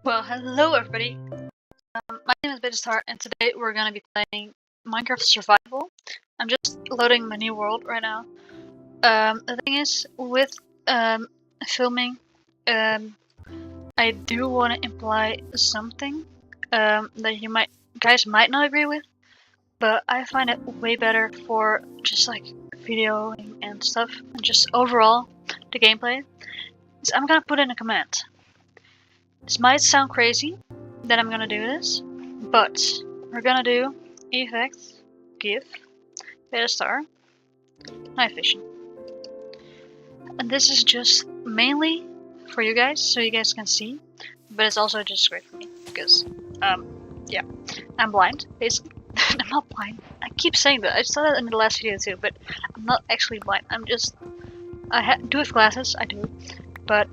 Well, hello everybody. My name is Betastar, and today we're gonna be playing Minecraft Survival. I'm just loading my new world right now. The thing is, with filming, I do want to imply something that guys might not agree with, but I find it way better for just like videoing and stuff, and just overall the gameplay. So I'm gonna put in a comment. This might sound crazy that I'm gonna do this, but we're gonna do effects, GIF, Betastar, night vision. And this is just mainly for you guys, so you guys can see, but it's also just great for me, because, yeah, I'm blind, basically. I'm not blind. I keep saying that. I saw that in the last video too, but I'm not actually blind. I do have glasses, I do, but,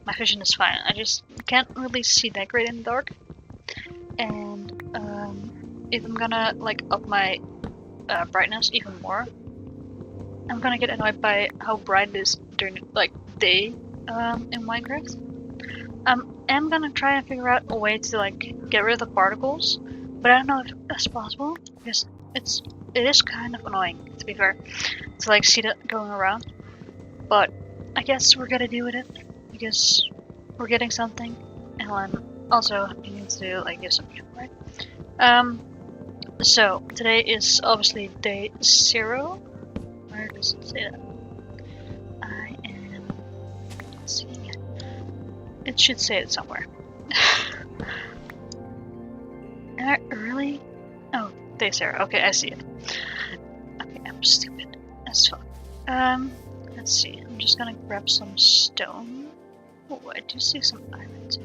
my vision is fine. I just can't really see that great in the dark. And if I'm gonna like up my brightness even more, I'm gonna get annoyed by how bright it is during like day in Minecraft. I'm gonna try and figure out a way to like get rid of the particles, but I don't know if that's possible because it is kind of annoying, to be fair, to like see that going around. But I guess we're gonna deal with it because we're getting something, and I'm also needing to like give some right. So today is obviously day 0. Where does it say that? I am seeing it. It should say it somewhere. Am I really? Oh, day 0. Okay, I see it. Okay, I'm stupid as fuck. Let's see. I'm just gonna grab some stone. Oh, I do see some iron too.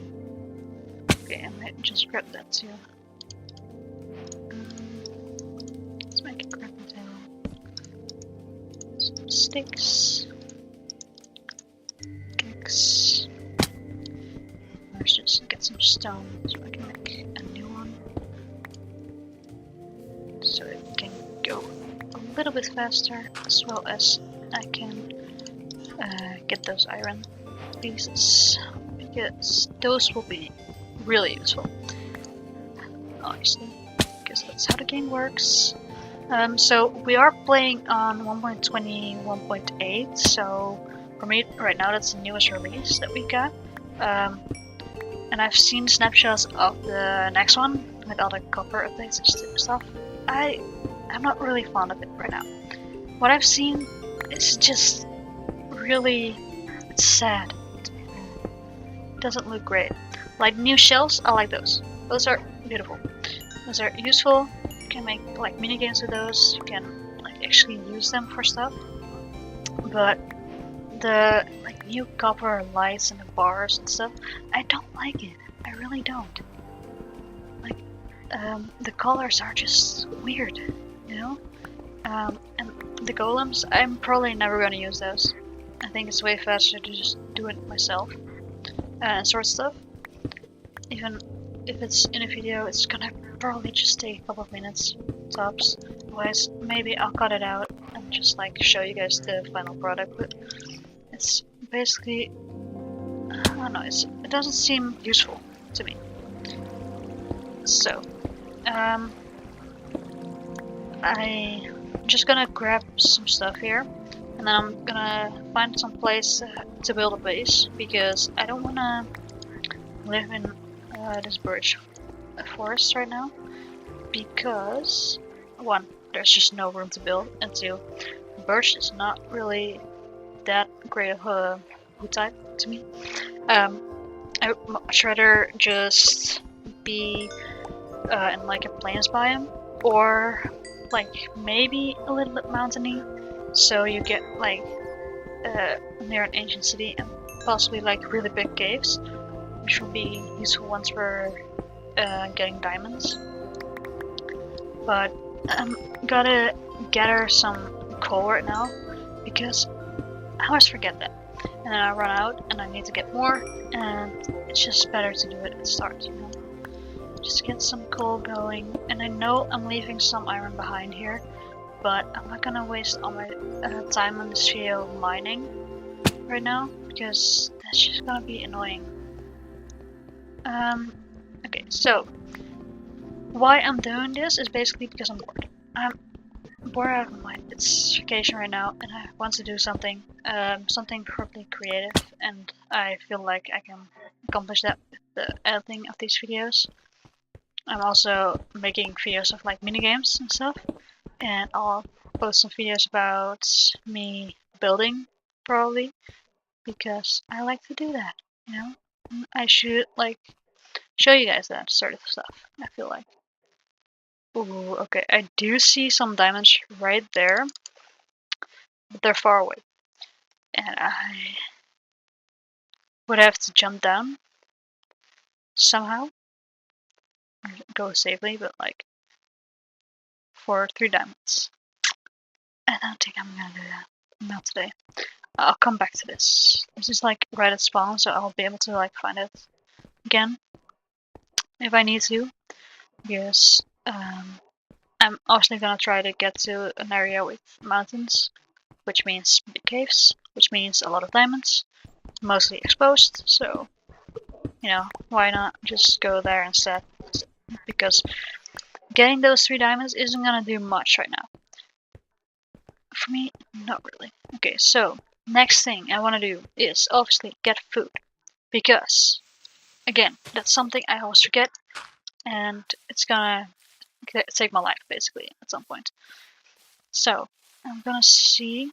Okay, I might just grab that too. Let's make it crafting table. Some sticks. Kicks. Let's just get some stone so I can make a new one. So it can go a little bit faster, as well as I can get those iron pieces, because those will be really useful, honestly, because that's how the game works. So we are playing on 1.20 so for me right now that's the newest release that we got. And I've seen snapshots of the next one with all the copper updates and stuff. I'm not really fond of it right now. What I've seen is just really sad. It doesn't look great. Like new shells, I like those. Those are beautiful. Those are useful. You can make like mini games with those. You can like actually use them for stuff. But the like new copper lights and the bars and stuff, I don't like it. I really don't. Like the colors are just weird, you know. And the golems, I'm probably never gonna use those. I think it's way faster to just do it myself and sort stuff. Even if it's in a video, it's gonna probably just take a couple of minutes tops. Otherwise, maybe I'll cut it out and just like show you guys the final product. But it's basically, I don't know, it doesn't seem useful to me. So, I'm just gonna grab some stuff here. And then I'm gonna find some place to build a base, because I don't wanna live in this birch forest right now, because 1, there's just no room to build, and 2, birch is not really that great of a wood type to me. I'd much rather just be in like a plains biome, or like maybe a little bit mountainy. So you get like near an ancient city and possibly like really big caves, which will be useful ones for getting diamonds. But I'm gonna gather some coal right now, because I always forget that. And then I run out and I need to get more, and it's just better to do it at the start, you know. Just get some coal going, and I know I'm leaving some iron behind here, but I'm not gonna waste all my time on this video mining right now, because that's just gonna be annoying. Okay, so why I'm doing this is basically because I'm bored. I'm bored out of my mind. It's vacation right now, and I want to do something, something probably creative, and I feel like I can accomplish that with the editing of these videos. I'm also making videos of like mini games and stuff, and I'll post some videos about me building, probably, because I like to do that, you know? I should like show you guys that sort of stuff, I feel like. Ooh, okay, I do see some diamonds right there, but they're far away. And I would have to jump down somehow and go safely, but like for 3 diamonds. I don't think I'm gonna do that. Not today. I'll come back to this. This is like right at spawn, so I'll be able to like find it again if I need to. Because I'm obviously gonna try to get to an area with mountains, which means big caves, which means a lot of diamonds, mostly exposed, so you know, why not just go there instead? Because getting those 3 diamonds isn't gonna do much right now. For me, not really. Okay, so next thing I wanna do is obviously get food. Because, again, that's something I always forget, and it's gonna take my life basically at some point. So, I'm gonna see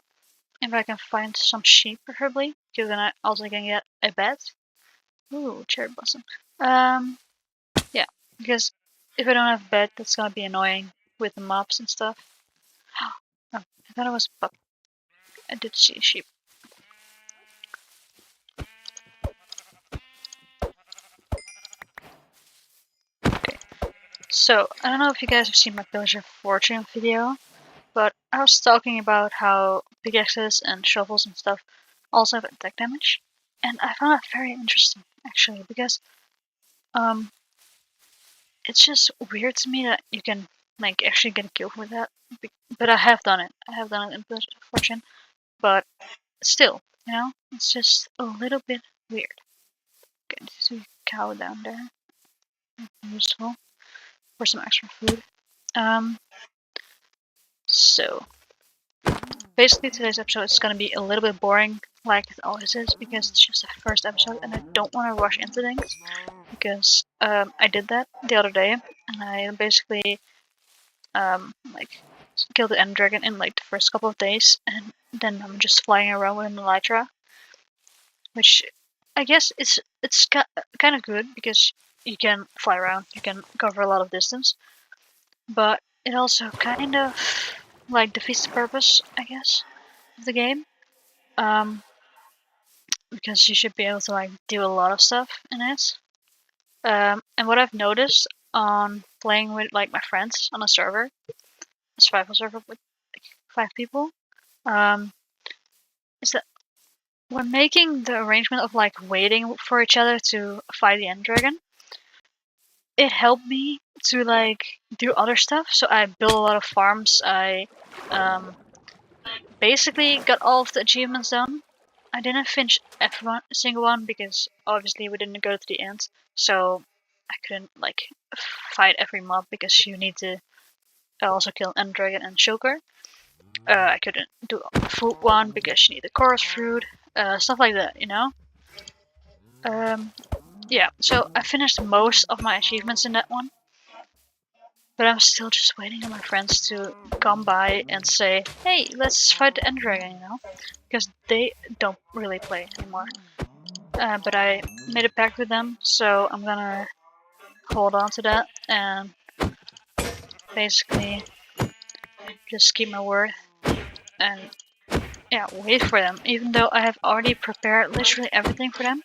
if I can find some sheep preferably, because then I also can get a bed. Ooh, cherry blossom. Yeah, because if I don't have a bed, that's gonna be annoying with the mobs and stuff. Oh, I thought it was a puppy. I did see a sheep. Okay, so I don't know if you guys have seen my Villager Fortune video, but I was talking about how pickaxes and shovels and stuff also have attack damage, and I found that very interesting actually, because um, it's just weird to me that you can like actually get killed with that. But I have done it. I have done it in Villager Fortune, but still, you know, it's just a little bit weird. Okay, there's a cow down there. Useful for some extra food. Um, so basically today's episode is gonna be a little bit boring, like it always is, because it's just the first episode, and I don't want to rush into things. Because I did that the other day, and I basically like killed the end dragon in like the first couple of days, and then I'm just flying around with an elytra, which I guess it's kind of good because you can fly around, you can cover a lot of distance, but it also kind of like defeats the purpose, I guess, of the game. Um, because you should be able to like do a lot of stuff in it. And what I've noticed on playing with like my friends on a server, a survival server with like 5 people, um, is that we're making the arrangement of like waiting for each other to fight the end dragon. It helped me to like do other stuff. So I built a lot of farms. I basically got all of the achievements done. I didn't finish every single one because obviously we didn't go to the end. So I couldn't like fight every mob because you need to also kill End Dragon and Shulker. I couldn't do a food one because you need the chorus fruit, stuff like that, you know? Yeah, so I finished most of my achievements in that one. But I'm still just waiting on my friends to come by and say, hey, let's fight the End Dragon, you know? Because they don't really play anymore. But I made a pact with them, so I'm gonna hold on to that and basically just keep my word and yeah, wait for them. Even though I have already prepared literally everything for them,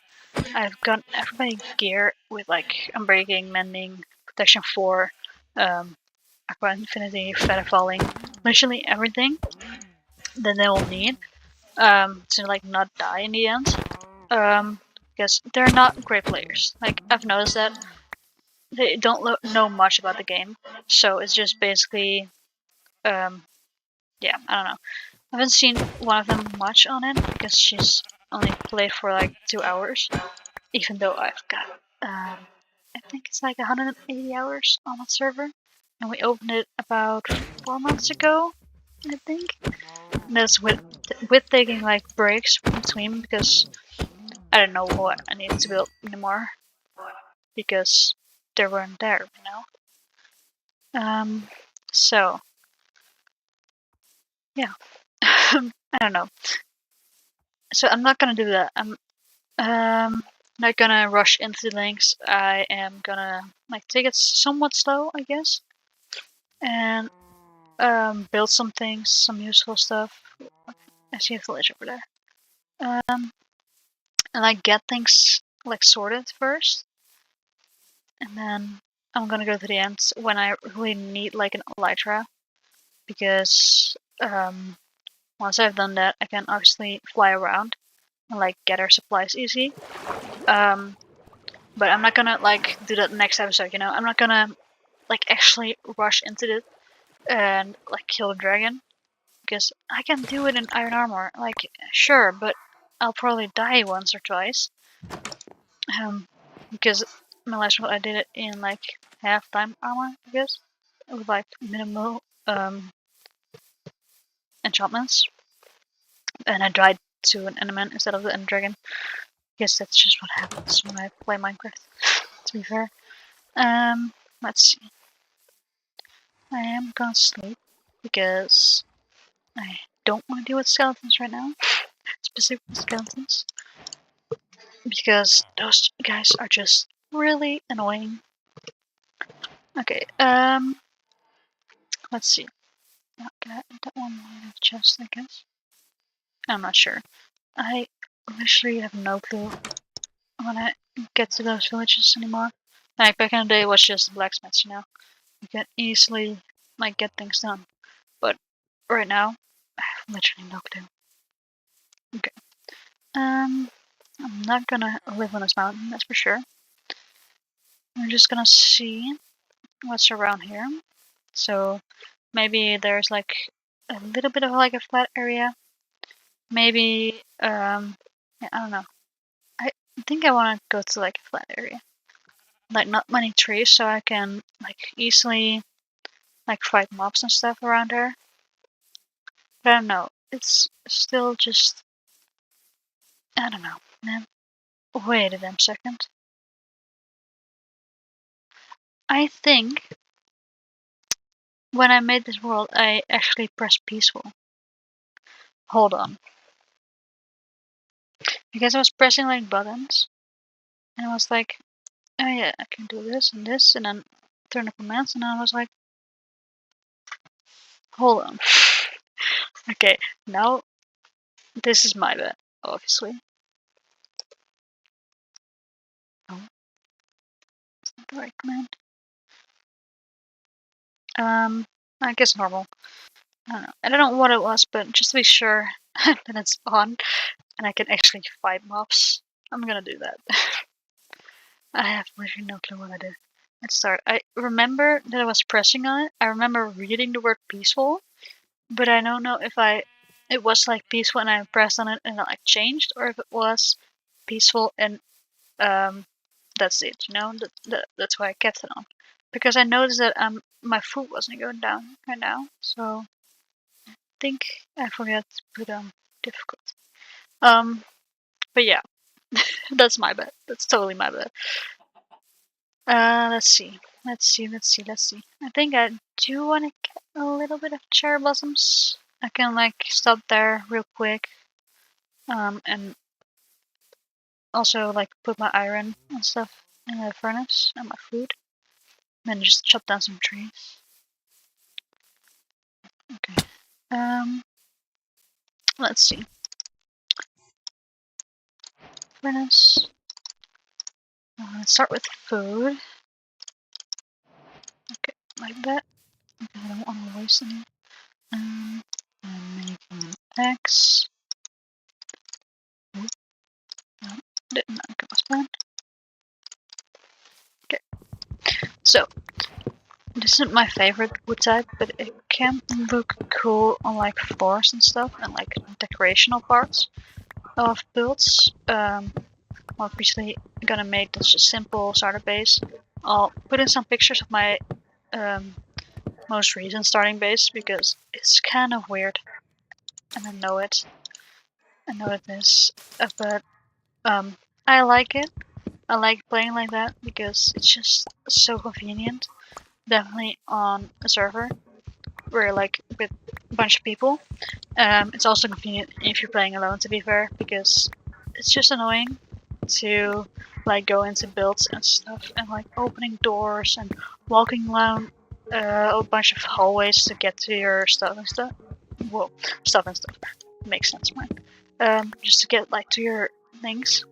I've got everybody gear with like Unbreaking, Mending, Protection 4, Aqua Infinity, Feather Falling, literally everything that they will need to like not die in the end. Because they're not great players. Like I've noticed that they don't know much about the game, so it's just basically yeah, I don't know. I haven't seen one of them much on it because she's only played for like 2 hours, even though I've got I think it's like 180 hours on the server, and we opened it about 4 months ago, I think. And that's with taking like breaks between because I didn't know what I needed to build anymore because they weren't there, you know. So yeah, I don't know. So I'm not gonna do that. I'm not gonna rush into the links. I am gonna like take it somewhat slow, I guess, and build some things, some useful stuff. I see a village over there. And like get things like sorted first, and then I'm gonna go to the end when I really need like an elytra, because once I've done that, I can obviously fly around and like get our supplies easy. But I'm not gonna like do that next episode, you know. I'm not gonna like actually rush into it and like kill the dragon, because I can do it in iron armor. Like sure, but I'll probably die once or twice. Because my last one I did it in like half time armor, I guess, with like minimal enchantments, and I died to an enderman instead of the end dragon. Guess that's just what happens when I play Minecraft. To be fair, let's see. I am gonna sleep because I don't want to deal with skeletons right now, specifically skeletons, because those guys are just really annoying. Okay, let's see. Can I add that one in the chest, I guess? I'm not sure. I literally have no clue when I get to those villages anymore. Like back in the day it was just blacksmiths, you know. You can easily like get things done. But right now I have literally no clue. Okay. I'm not gonna live on this mountain, that's for sure. I'm just gonna see what's around here. So maybe there's like a little bit of like a flat area. Maybe yeah, I don't know. I think I want to go to like a flat area, like not many trees, so I can like easily like fight mobs and stuff around there. But I don't know. It's still just I don't know, man. Wait a damn second. I think when I made this world, I actually pressed peaceful. Hold on. Because I was pressing like buttons, and I was like, oh yeah, I can do this, and then turn the commands, and I was like, hold on. Okay, now this is my bad, obviously. Oh, it's not the right command. I guess normal. I don't know. I don't know what it was, but just to be sure that it's on and I can actually fight mobs, I'm gonna do that. I have literally no clue what I did. Let's start. I remember that I was pressing on it. I remember reading the word peaceful, but I don't know if it was like peaceful and I pressed on it and it like changed, or if it was peaceful and that's it. You know, that's why I kept it on, because I noticed that my food wasn't going down right now, so I think I forgot to put on difficult. But yeah, that's my bad. That's totally my bad. Let's see. Let's see. I think I do want to get a little bit of cherry blossoms. I can like stop there real quick. And also like put my iron and stuff in the furnace and my food. And then just chop down some trees. Okay. Let's see. Furnace. Let's start with food. Okay, like that. Okay, I don't want to waste any. I'm making an axe. No, did not go as planned. Okay, so this isn't my favorite wood type, but it can look cool on like floors and stuff, and like decorational parts of builds. Obviously, I'm gonna make this a simple starter base, I'll put in some pictures of my most recent starting base because it's kind of weird, and I know it. I know it is, but I like it. I like playing like that because it's just so convenient. Definitely on a server where like with a bunch of people. It's also convenient if you're playing alone, to be fair, because it's just annoying to like go into builds and stuff and like opening doors and walking around a bunch of hallways to get to your stuff and stuff. Well, stuff and stuff makes sense, man. Just to get like to your things.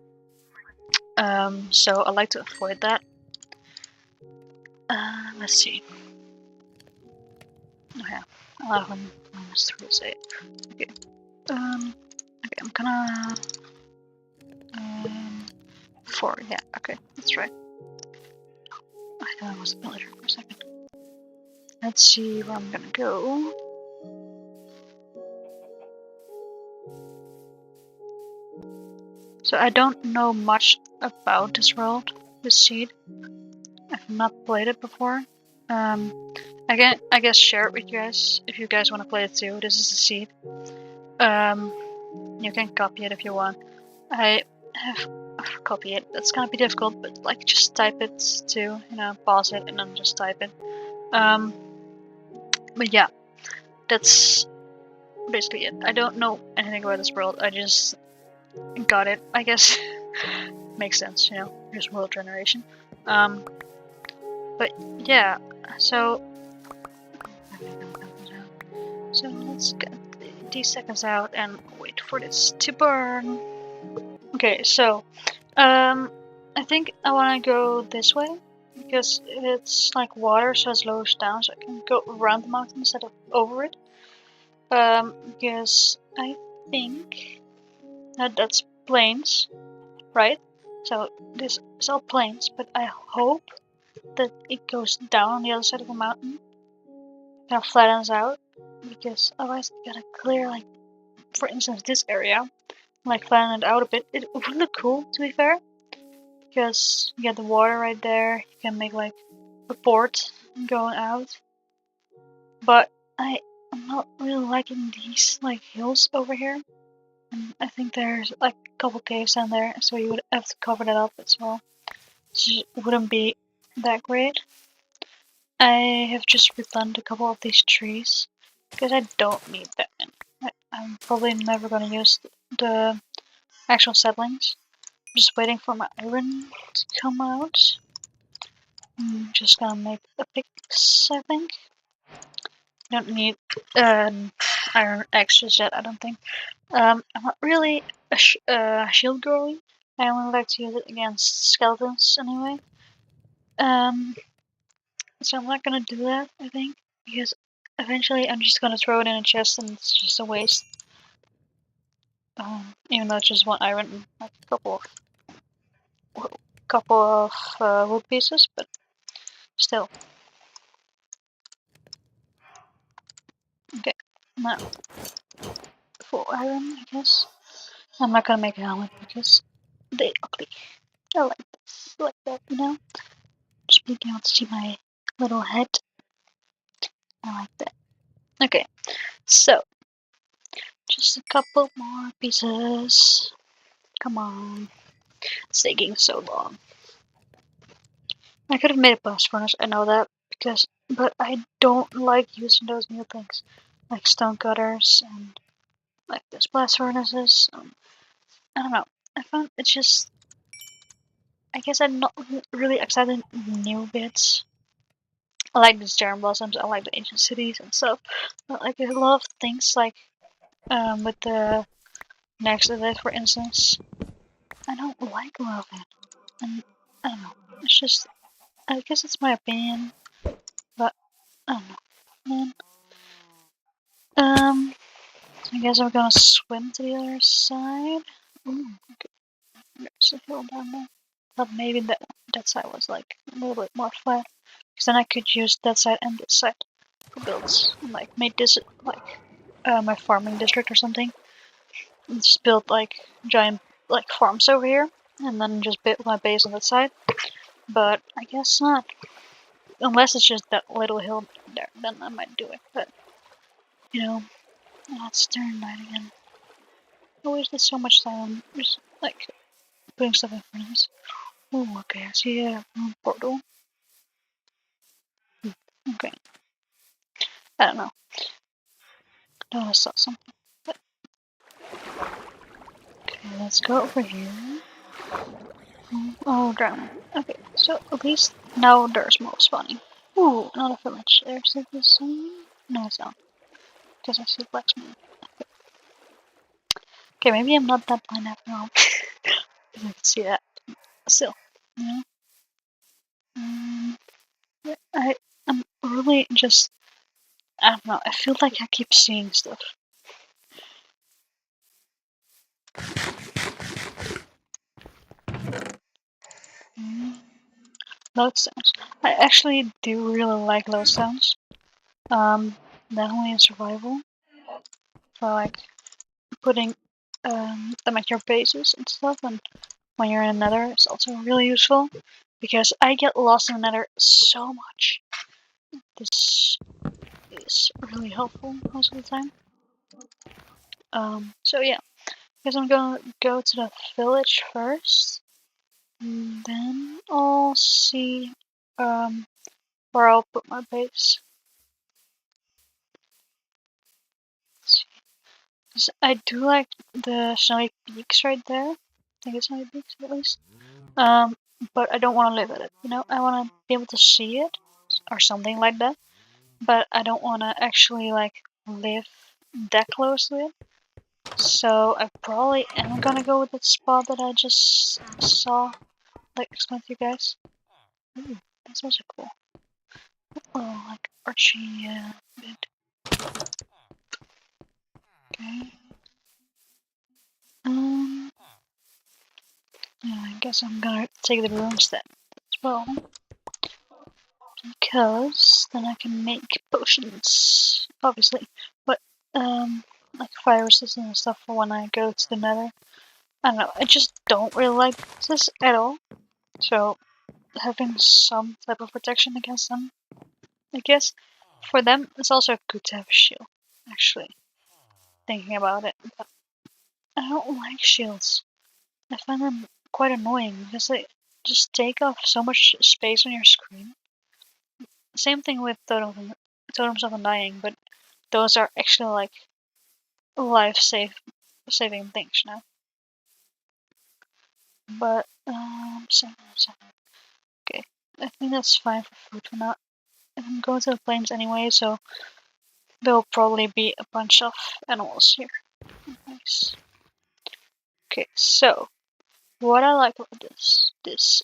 So I like to avoid that. Let's see. Okay, 11 minus 3 is 8. Okay. Okay, I'm gonna 4. Yeah. Okay, that's right. I thought I was a villager for a second. Let's see where I'm gonna go. So I don't know much about this world, this seed. I've not played it before. I guess share it with you guys if you guys want to play it too. This is the seed. You can copy it if you want. I have copy it. That's gonna be difficult, but like just type it too. You know, pause it and then just type it. But yeah, that's basically it. I don't know anything about this world. I just got it. I guess makes sense. You know, just world generation. But yeah, so let's get these seconds out and wait for this to burn. Okay, so I think I want to go this way because it's like water, so it slows down, so I can go around the mountain instead of over it. Because I think that's plains, right? So this is all plains, but I hope that it goes down on the other side of the mountain, kind of flattens out, because otherwise you gotta clear, like, for instance, this area, like flatten it out a bit. It would look cool, to be fair, because you get the water right there. You can make like a port going out, but I'm not really liking these like hills over here. And I think there's like a couple caves down there, so you would have to cover that up as well. So it wouldn't be that great. I have just replanted a couple of these trees because I don't need that many. I'm probably never going to use the actual saplings. I'm just waiting for my iron to come out. I'm just gonna make a pickaxe, I think. Don't need iron extras yet, I don't think. I'm not really a shield growing. I only like to use it against skeletons anyway. So I'm not gonna do that, I think, because eventually I'm just gonna throw it in a chest and it's just a waste. Even though it's just 1 iron and like a couple of wood pieces, but still. Okay, now 4 iron, I guess. I'm not gonna make a helmet because they ugly. I like this, like that, you know? Just being able to see my little head. I like that. Okay, so just a couple more pieces. Come on. It's taking so long. I could have made a blast furnace, I know that, but I don't like using those new things, like stone cutters and like those blast furnaces. I don't know. I found it's just. I guess I'm not really excited in new bits. I like the Jaren Blossoms, I like the ancient cities and stuff. But like a lot of things like with the next event, for instance, I don't like a lot of it. And I don't know. It's just, I guess it's my opinion, but I don't know. And I guess I'm gonna swim to the other side. Ooh, okay. There's a hill down there. But maybe that side was like a little bit more flat, because then I could use that side and this side for builds. And, like made this like my farming district or something. And just built like giant like farms over here, and then just built my base on that side. but I guess not. Unless it's just that little hill there, then I might do it. But, you know, let's turn night again. I wasted so much time on just, like, putting stuff in front of us. Oh, okay, I see a portal. Okay. I don't know. No, I saw something. But, okay, let's go over here. Oh, drown. Okay, so at least now there's more spawning. Ooh, another village. There's the same. No, it's not. Because I see blacksmith. Okay, maybe I'm not that blind after all. I can see that. Still, you know? I'm really just. I don't know. I feel like I keep seeing stuff. Load sounds. I actually do really like load sounds. Definitely in survival. For like putting them at your bases and stuff, and when you're in the nether, it's also really useful because I get lost in the nether so much. This is really helpful most of the time. So yeah, I guess I'm gonna go to the village first, and then I'll see where I'll put my base. I do like the snowy peaks right there. I think it's snowy peaks at least. But I don't want to live at it. You know, I want to be able to see it or something like that. But I don't want to actually like live that close to it. So I probably am gonna go with that spot that I just saw, like explain to you guys. Ooh, that's also cool. Oh, like archy bit. Okay. Yeah, I guess I'm gonna take the runes then as well. Because then I can make potions, obviously. But, like fire resistance and stuff for when I go to the nether. I don't know, I just don't really like this at all. So, having some type of protection against them, I guess, for them, it's also good to have a shield, actually. Thinking about it. But I don't like shields. I find them quite annoying because they just take off so much space on your screen. Same thing with Totems of Undying, but those are actually like saving things now. But seven. Okay, I think that's fine for food for now. I'm going to the plains anyway, so there'll probably be a bunch of animals here. Nice. Okay, so what I like about this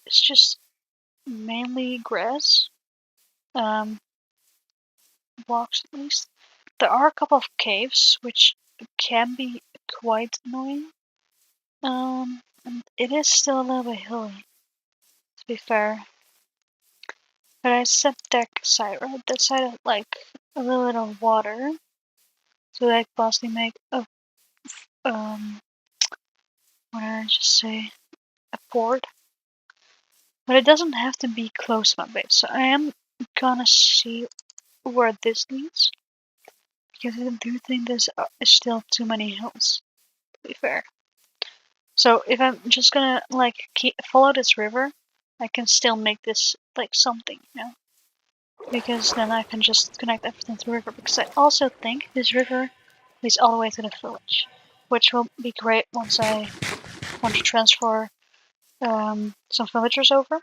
is just mainly grass. Blocks at least. There are a couple of caves which can be quite annoying. And it is still a little bit hilly, to be fair. But I set that side, right? That side of like a little bit of water. So that I could possibly make a what did I just say? A port. But it doesn't have to be close to my base. So I am gonna see where this leads. Because I do think there's still too many hills, to be fair. So if I'm just gonna like follow this river, I can still make this like something, you know? Because then I can just connect everything to the river. Because I also think this river leads all the way to the village, which will be great once I want to transfer some villagers over.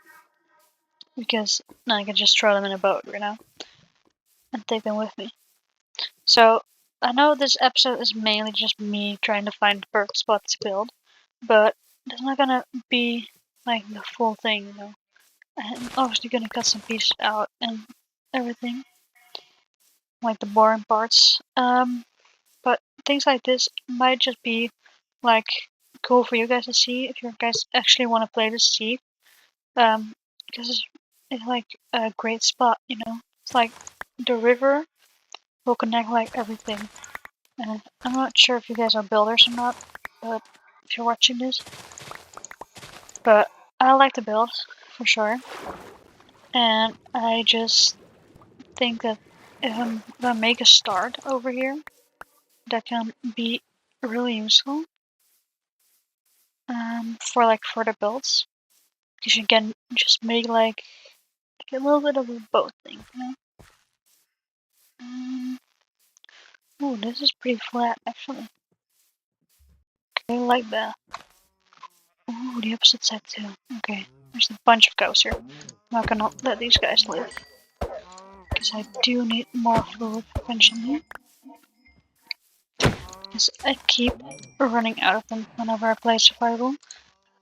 Because now I can just throw them in a boat, you know, and take them with me. So I know this episode is mainly just me trying to find the perfect spot to build, but it's not gonna be like the full thing, you know. I'm obviously gonna cut some pieces out and everything, like the boring parts. But things like this might just be like cool for you guys to see if you guys actually want to play this sea. Because it's like a great spot, you know. It's like the river will connect like everything. And I'm not sure if you guys are builders or not, but if you're watching this. But I like to build, for sure. And I just think that if I'm gonna make a start over here, that can be really useful for like further builds. Because you can just make like a little bit of a boat thing, you know? Oh, this is pretty flat actually. Okay, like that. Oh, the opposite side too. Okay, there's a bunch of cows here. I'm not gonna let these guys live. Because I do need more food eventually. Because I keep running out of them whenever I play survival.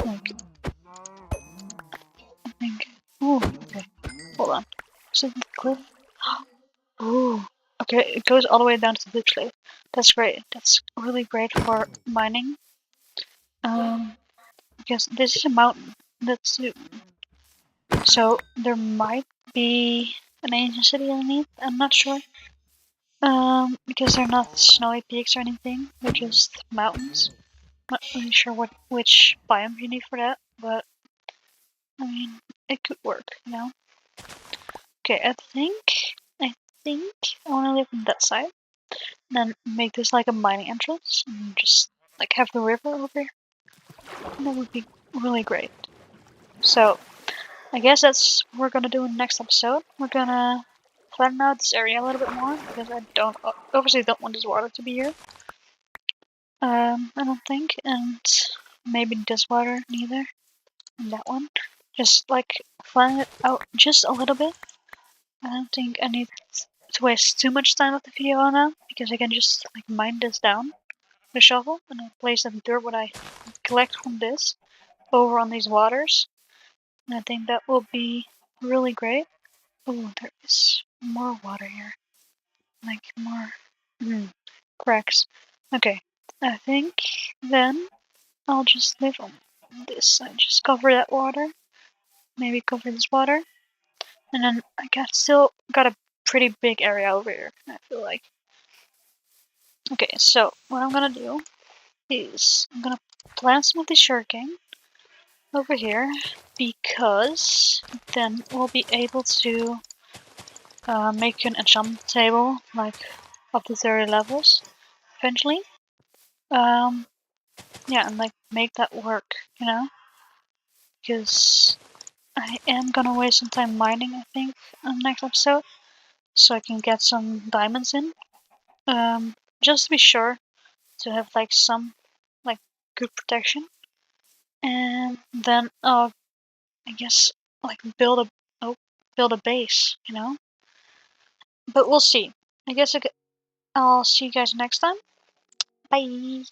Like, I think. Oh, okay. Hold on. Is it the cliff? Oh, okay. It goes all the way down to the cliff. That's great. That's really great for mining. Because this is a mountain. That's so there might be an ancient city underneath. I'm not sure. Because they're not snowy peaks or anything. They're just mountains. Not really sure which biome you need for that, but I mean it could work, you know. Okay, I think I want to live on that side, and then make this like a mining entrance, and just like have the river over here. And that would be really great. So I guess that's what we're gonna do in the next episode. We're gonna flatten out this area a little bit more because I obviously don't want this water to be here. I don't think, and maybe this water neither. And that one, just like flatten it out just a little bit. I don't think I need to waste too much time with the video on now because I can just like mine this down with a shovel and then place that dirt what I collect from this over on these waters. And I think that will be really great. Oh, there is more water here. Like more cracks. Okay, I think then I'll just live on this side. Just cover that water. Maybe cover this water. And then I still got a pretty big area over here, I feel like. Okay, so what I'm gonna do is I'm gonna plant some of the sugarcane over here because then we'll be able to make an enchantment table like up to 30 levels eventually. Yeah, and like make that work, you know? Because I am gonna waste some time mining, I think, on the next episode, so I can get some diamonds in. Just to be sure to have like some like good protection, and then I guess like build a base, you know. But we'll see. I guess I'll see you guys next time. Bye.